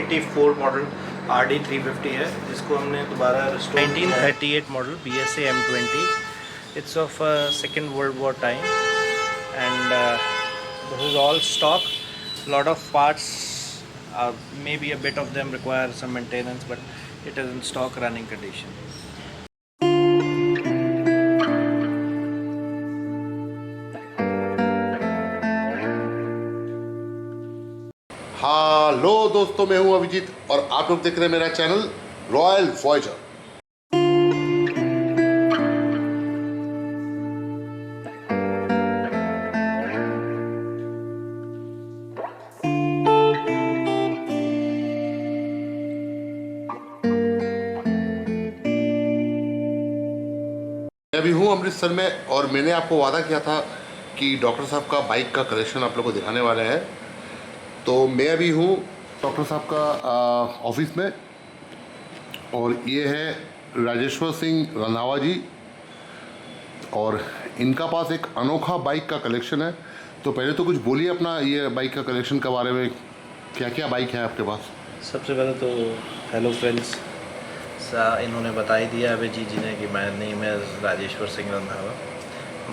1984 model RD350 है, जिसको हमने दोबारा 1938 model BSA M20. It's of Second World War time, and this is all stock. Lot of parts, maybe a bit of them require some maintenance, but it is in stock running condition. Hello दोस्तों, मैं हूं अभिजीत और आप लोग देख रहे हैं मेरा चैनल रॉयल वॉयजर। मैं अभी हूं अमृतसर में और मैंने आपको वादा किया था कि डॉक्टर साहब का बाइक का कलेक्शन आप लोग को दिखाने वाले हैं। तो मैं अभी हूँ डॉक्टर साहब का ऑफिस में और ये है राजेश्वर सिंह रंधावा जी और इनका पास एक अनोखा बाइक का कलेक्शन है। तो पहले तो कुछ बोलिए अपना ये बाइक का कलेक्शन के बारे में, क्या क्या बाइक है आपके पास? सबसे पहले तो हेलो फ्रेंड्स, इन्होंने बता ही दिया अभिजीत जी ने कि मैं नेम है Rajeshwar Singh Randhawa.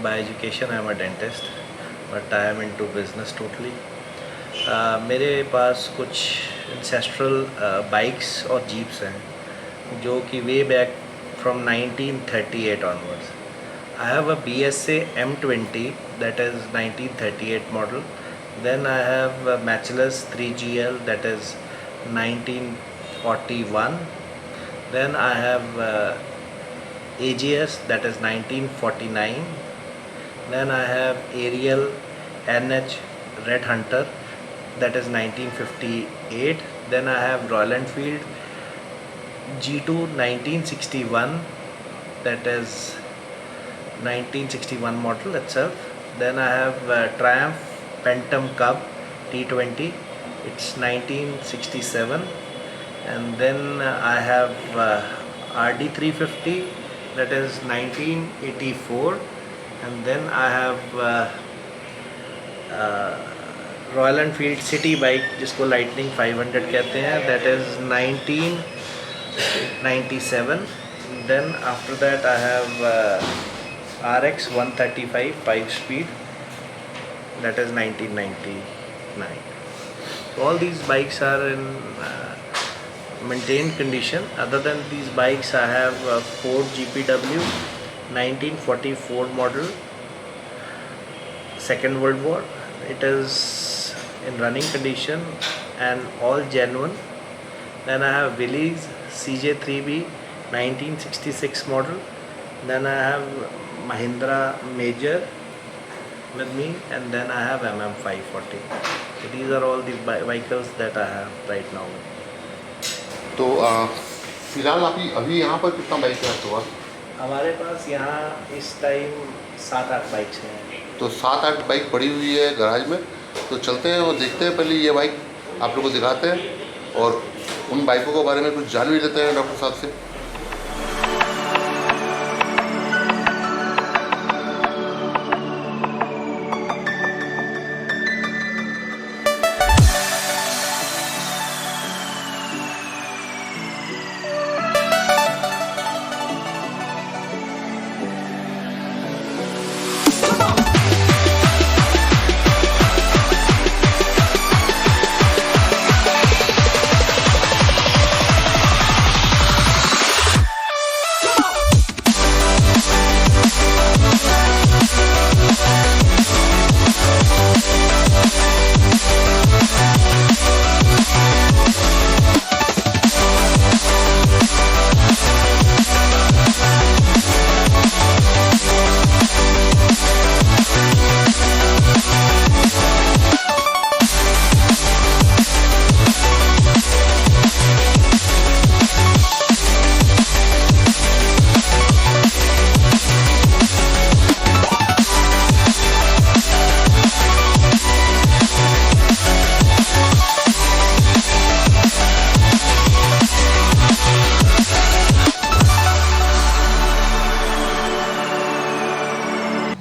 Bye education I am a dentist, but I am into business totally. मेरे पास कुछ इंसेस्ट्रल बाइक्स और जीप्स हैं जो कि way back from 1938 onwards. I have a BSA M20 that is 1938 model. Then I have matchless 3GL that is 1941. Then I have AGS that is 1949. Then I have Ariel NH Red Hunter that is 1958. Then I have Royal Enfield G2 1961 that is 1961 model itself. Then I have Triumph Phantom Cub T20, it's 1967. And then I have RD350 that is 1984. And then I have Royal Enfield City Bike जिसको Lightning 500 कहते हैं, that is 1997. Then after that I have RX 135 5-speed that is 1999. So all these bikes are in maintained condition. Other than these bikes I have Ford GPW 1944 model, Second World War. It is in running condition and all genuine. Then I have Willys CJ3B 1966 model. Then I have Mahindra Major with me, and then I have MM540. So these are all the vehicles that I have right now. तो फिलहाल अभी यहाँ पर कितना bike है आपके पास? हमारे पास यहाँ इस टाइम 7-8 बाइक्स हैं। तो 7-8 बाइक पड़ी हुई है गैराज में। तो चलते हैं और देखते हैं, पहले ये बाइक आप लोग को दिखाते हैं और उन बाइकों के बारे में कुछ जान भी लेते हैं डॉक्टर साहब से।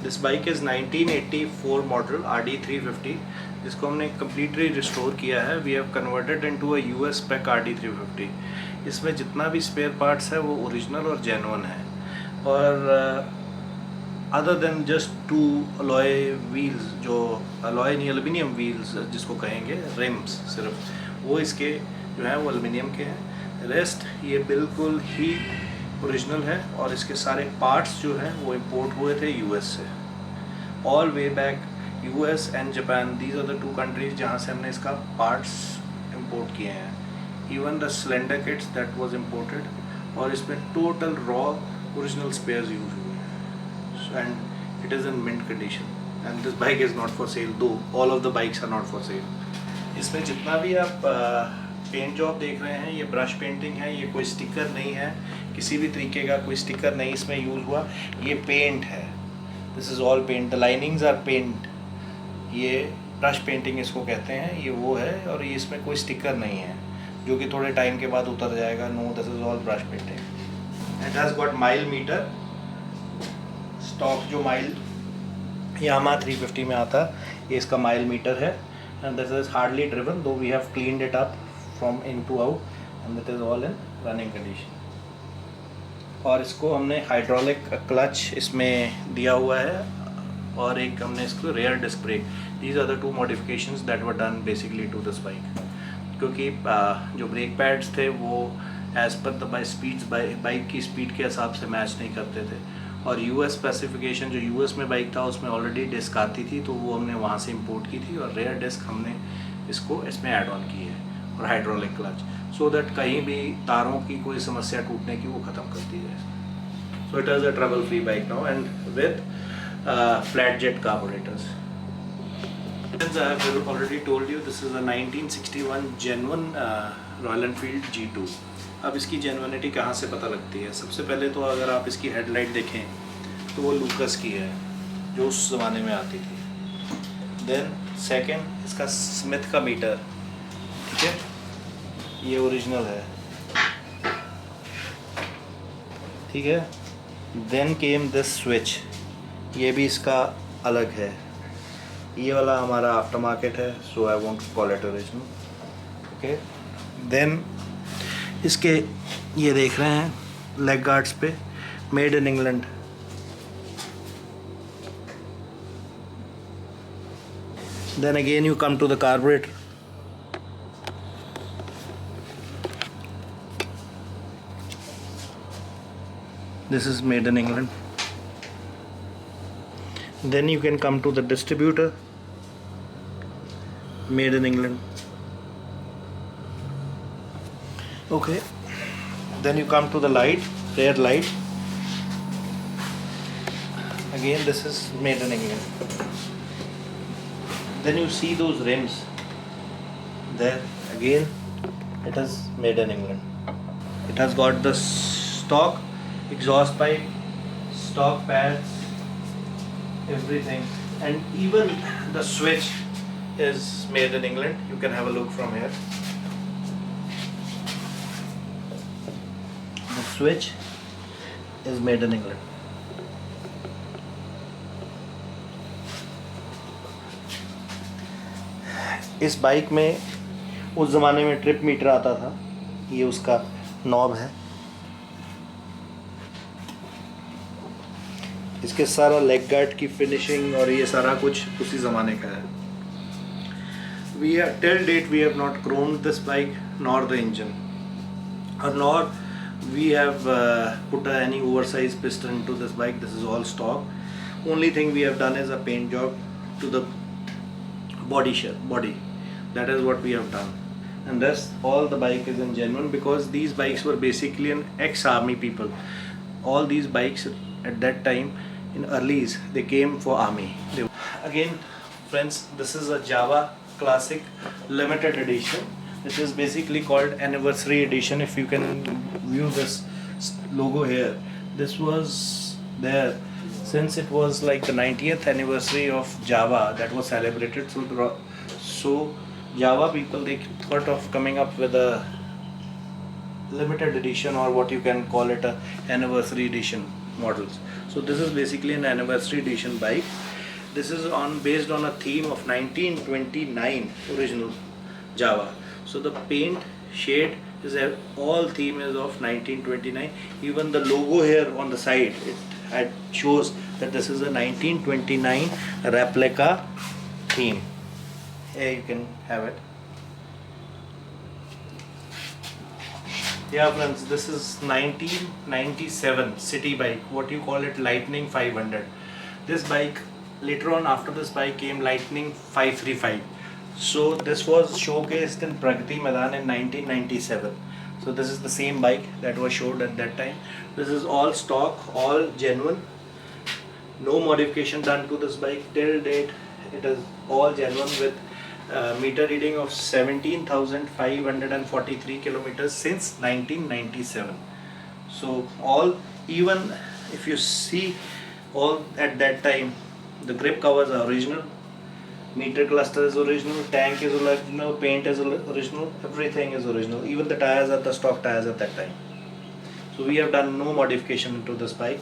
This bike is 1984 model RD350. जिसको हमने कम्प्लीटली रिस्टोर किया है। We have converted into a US spec RD350। इसमें जितना भी स्पेयर पार्ट्स है वो ओरिजिनल और जेन्युइन है, और other than just 2 alloy wheels, जो अलॉय नहीं एल्युमिनियम व्हील्स जिसको कहेंगे, रिम्स सिर्फ वो इसके जो हैं वो एल्युमिनियम के हैं। रेस्ट ये बिल्कुल ही ओरिजिनल है, और इसके सारे पार्ट्स जो हैं वो इंपोर्ट हुए थे यूएस से। All way back US and Japan, these are the 2 countries जहाँ से हमने इसका पार्ट्स इंपोर्ट किए हैं। Even the cylinder kits that was imported, और इसमें total raw original spares use हुए हैं, and it is in mint condition. And this bike is not for sale, though all of the bikes are not for sale. इसमें जितना भी आप paint job देख रहे हैं ये ब्रश पेंटिंग है, ये कोई स्टिकर नहीं है, किसी भी तरीके का कोई स्टिकर नहीं इसमें यूज़ हुआ, ये पेंट है। This is all paint, the linings are paint, ये ब्रश पेंटिंग इसको कहते हैं, ये वो है। और ये इसमें कोई स्टिकर नहीं है जो कि थोड़े टाइम के बाद उतर जाएगा। No, this is all brush painting. It has got mile meter, stock जो माइल यामा 350 में आता है ये इसका माइल मीटर है। And this is hardly driven, though we have cleaned it up from in to out, and this is all in running condition. और इसको हमने हाइड्रोलिक क्लच इसमें दिया हुआ है, और एक हमने इसको rear disc brake. These are the 2 modifications that were done basically to this bike, क्योंकि जो ब्रेक पैड्स थे वो एज़ पर द बाइक की स्पीड के हिसाब से मैच नहीं करते थे। और यूएस स्पेसिफिकेशन जो यूएस में बाइक था उसमें ऑलरेडी डिस्क आती थी, तो वो हमने वहाँ से इंपोर्ट की थी, और रेयर डिस्क हमने इसको इसमें ऐड ऑन की है, और हाइड्रोलिक क्लच, सो दैट कहीं भी तारों की कोई समस्या टूटने की वो ख़त्म करती है। So it is a trouble free bike now, and with flat jet carburettors. As I have already told you, this is a 1961 genuine Royal Enfield G2। अब इसकी जेन्युइनिटी कहाँ से पता लगती है? सबसे पहले तो अगर आप इसकी हेडलाइट देखें तो वो लूकस की है जो उस ज़माने में आती थी। देन सेकंड इसका स्मिथ का मीटर, ठीक है, ये ओरिजिनल है, ठीक है। देन केम दिस स्विच, ये भी इसका अलग है, ये वाला हमारा आफ्टर मार्केट है, so I want to call it original, okay. Then इसके ये देख रहे हैं लेग गार्ड्स पे made in England. Then again you come to the carburettor, this is made in England. Then you can come to the distributor, made in England. Okay, then you come to the light, rear light, again this is made in England. Then you see those rims there, again it is made in England. It has got the stock exhaust pipe, stock pads, everything, and even the switch is made in England. You can have a look from here. The switch is made in England. इस bike में उस ज़माने में trip meter आता था, ये उसका knob है। इसके सारा लेग गार्ड की फिनिशिंग और ये सारा कुछ उसी ज़माने का है। Till date we have not chromed this bike nor the engine, or nor we have put any oversized piston into this bike. This is all stock. Only thing we have done is a paint job to the body. That is what we have done, and rest all the bike is in genuine, because these bikes were basically an ex-army people. All these bikes at that time in earlys, they came for army. Again friends, this is a Java Classic limited edition. This is basically called anniversary edition. If you can view this logo here, this was there since it was like the 90th anniversary of Java that was celebrated. So Java people, they thought of coming up with a limited edition, or what you can call it, a anniversary edition models. So this is basically an anniversary edition bike. this is based on a theme of 1929 original Java. So the paint shade is all theme is of 1929. Even the logo here on the side, it shows that this is a 1929 replica theme. Here you can have it. Yeah friends, this is 1997 city bike, what you call it, Lightning 500. This bike, later on after this bike came Lightning 535. So this was showcased in Pragati Maidan in 1997. So this is the same bike that was showed at that time. This is all stock, all genuine. No modification done to this bike till date. It is all genuine with meter reading of 17,543 kilometers since 1997. So all, even if you see all at that time, the grip covers are original, meter cluster is original, tank is original, paint is original, everything is original. Even the tires are the stock tires at that time. So we have done no modification to this bike.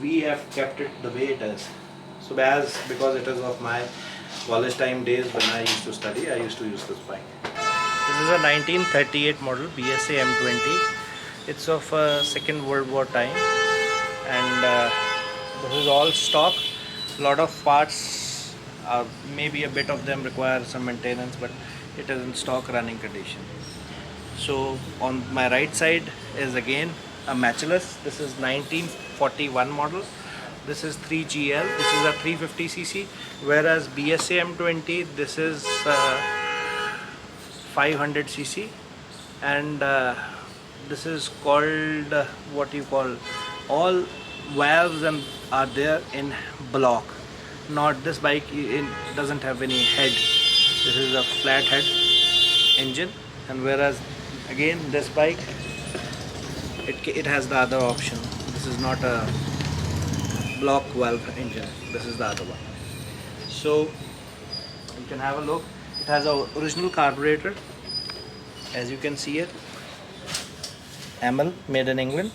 We have kept it the way it is. So because it is of my college time days when I used to study, I used to use this bike. This is a 1938 model Bsa M20. It's of Second World War time, and this is all stock. A lot of parts, maybe a bit of them require some maintenance, but it is in stock running condition. So on my right side is again a matchless. This is 1941 model. This is 3GL. This is a 350cc, whereas Bsa M20 this is 500cc, and this is called what you call, all valves and are there in block. Not this bike, it doesn't have any head. This is a flat head engine, and whereas again this bike it has the other option. This is not a block valve engine, this is the other one. So you can have a look. It has a original carburetor, as you can see it, Amel, made in England.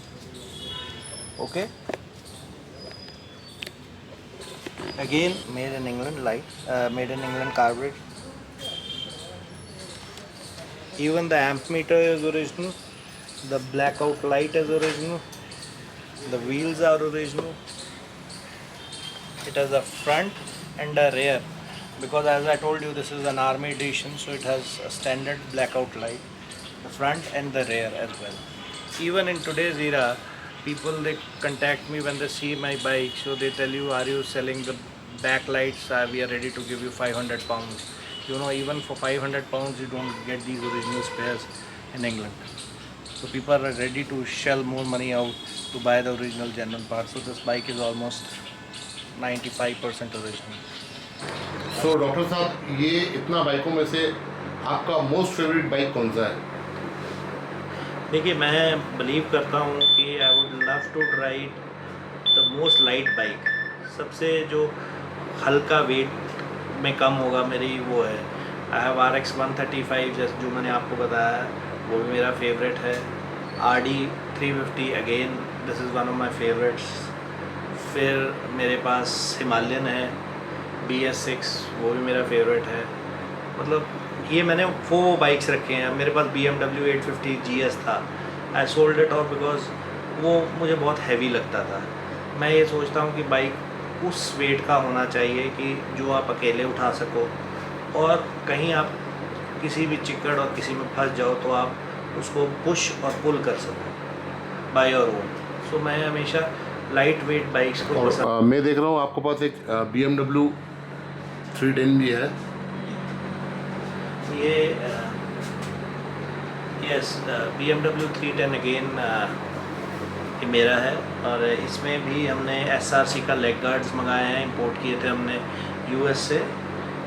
Okay, again made in England, made in England carburetor. Even the amp meter is original, the blackout light is original, the wheels are original. It has a front and a rear, because as I told you this is an army edition, so it has a standard blackout light, the front and the rear as well. Even in today's era, people, they contact me when they see my bike, so they tell you, are you selling the backlights? We are ready to give you 500 pounds. You know, even for 500 pounds you don't get these original spares in England. So people are ready to shell more money out to buy the original genuine parts. So this bike is almost 95% original. So doctor साहब, ये इतना बाइकों में से आपका most favourite bike कौन सा है? देखिए, मैं बिलीव करता हूँ कि I would love to ride the most light bike. सबसे जो हल्का वेट में कम होगा मेरी वो है. आई हैव RX 135, जैसे जो मैंने आपको बताया, वो भी मेरा फेवरेट है. RD 350, again this is one of my favourites. फिर मेरे पास हिमालयन है BS6, वो भी मेरा फेवरेट है. मतलब ये मैंने 4 बाइक्स रखे हैं. मेरे पास BMW 850 GS था. I sold it of because वो मुझे बहुत हैवी लगता था. मैं ये सोचता हूँ कि बाइक उस वेट का होना चाहिए कि जो आप अकेले उठा सको, और कहीं आप किसी भी चिक्कड़ और किसी में फंस जाओ तो आप उसको पुश और पुल कर सको बाय योर ओन. सो मैं हमेशा लाइट वेट बाइक्स को पसंद. मैं देख रहा हूँ आपके पास एक BMW 310 भी है. ये यस, BMW 310 अगेन ये मेरा है. और इसमें भी हमने SRC का लेग गार्ड्स मंगाए हैं, इंपोर्ट किए थे हमने US से,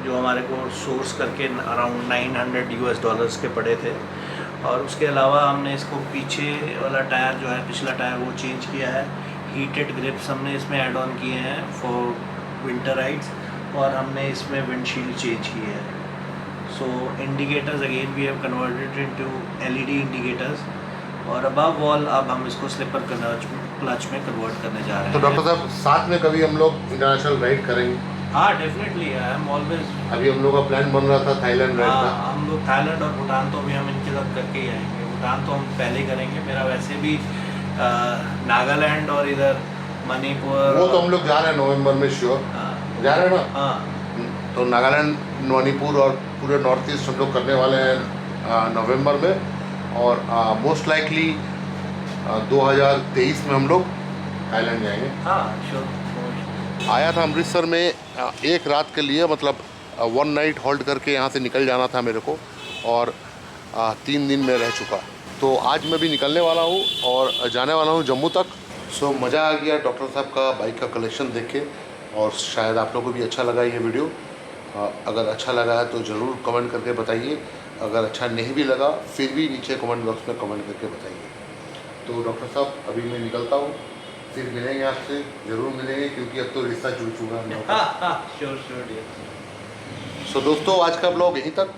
जो हमारे को सोर्स करके अराउंड $900 के पड़े थे. और उसके अलावा हमने इसको पीछे वाला टायर जो है, पिछला टायर, वो चेंज किया है. हीटेड ग्रिप्स हमने इसमें ऐड ऑन किए हैं फॉर विंटर राइड्स, और हमने इसमें विंडशील्ड चेंज किए हैं. So indicators again we have converted into LED indicators. और अबव ऑल अब हम इसको स्लिपर क्लच में कन्वर्ट करने जा रहे हैं. तो डॉक्टर साहब, साथ में कभी हम लोग इंटरनेशनल राइड करेंगे? हाँ डेफिनेटली, आई एम ऑलवेज। अभी हम लोग का प्लान बन रहा था थाईलैंड राइड का। हाँ, हम लोग थाईलैंड और भूटान तो भी हम इनके साथ करके ही आएंगे। भूटान तो हम पहले ही करेंगे। मेरा वैसे भी नागालैंड और इधर मणिपुर वो तो हम लोग जा रहे हैं नवंबर में श्योर। हाँ जा रहे हैं ना? हाँ तो नागालैंड, मणिपुर और पूरे नॉर्थ ईस्ट हम लोग करने वाले हैं नवंबर में। और मोस्ट लाइकली 2023 में हम लोग थाईलैंड जाएंगे। हाँ श्योर। आया था अमृतसर में एक रात के लिए, मतलब 1 नाइट होल्ड करके यहाँ से निकल जाना था मेरे को, और 3 दिन में रह चुका। तो आज मैं भी निकलने वाला हूँ और जाने वाला हूँ जम्मू तक। सो मज़ा आ गया डॉक्टर साहब का बाइक का कलेक्शन देख के, और शायद आप लोगों को भी अच्छा लगा ये वीडियो। अगर अच्छा लगा है तो ज़रूर कमेंट करके बताइए। अगर अच्छा नहीं भी लगा फिर भी नीचे कमेंट बॉक्स में कमेंट करके बताइए। तो डॉक्टर साहब अभी मैं निकलता हूँ, फिर मिलेंगे आपसे, ज़रूर मिलेंगे, क्योंकि अब तो रिश्ता जुड़ चुका है हम लोग का। Sure sure. सो दोस्तों आज का ब्लॉग यहीं तक,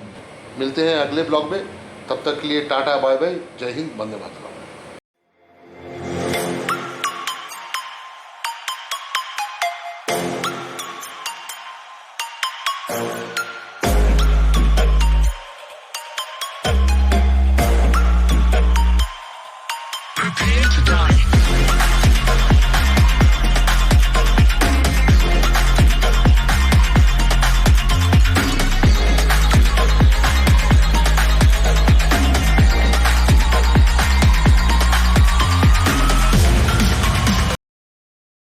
मिलते हैं अगले ब्लॉग में। तब तक के लिए टाटा बाय बाय, जय हिंद, वंदे मातरम।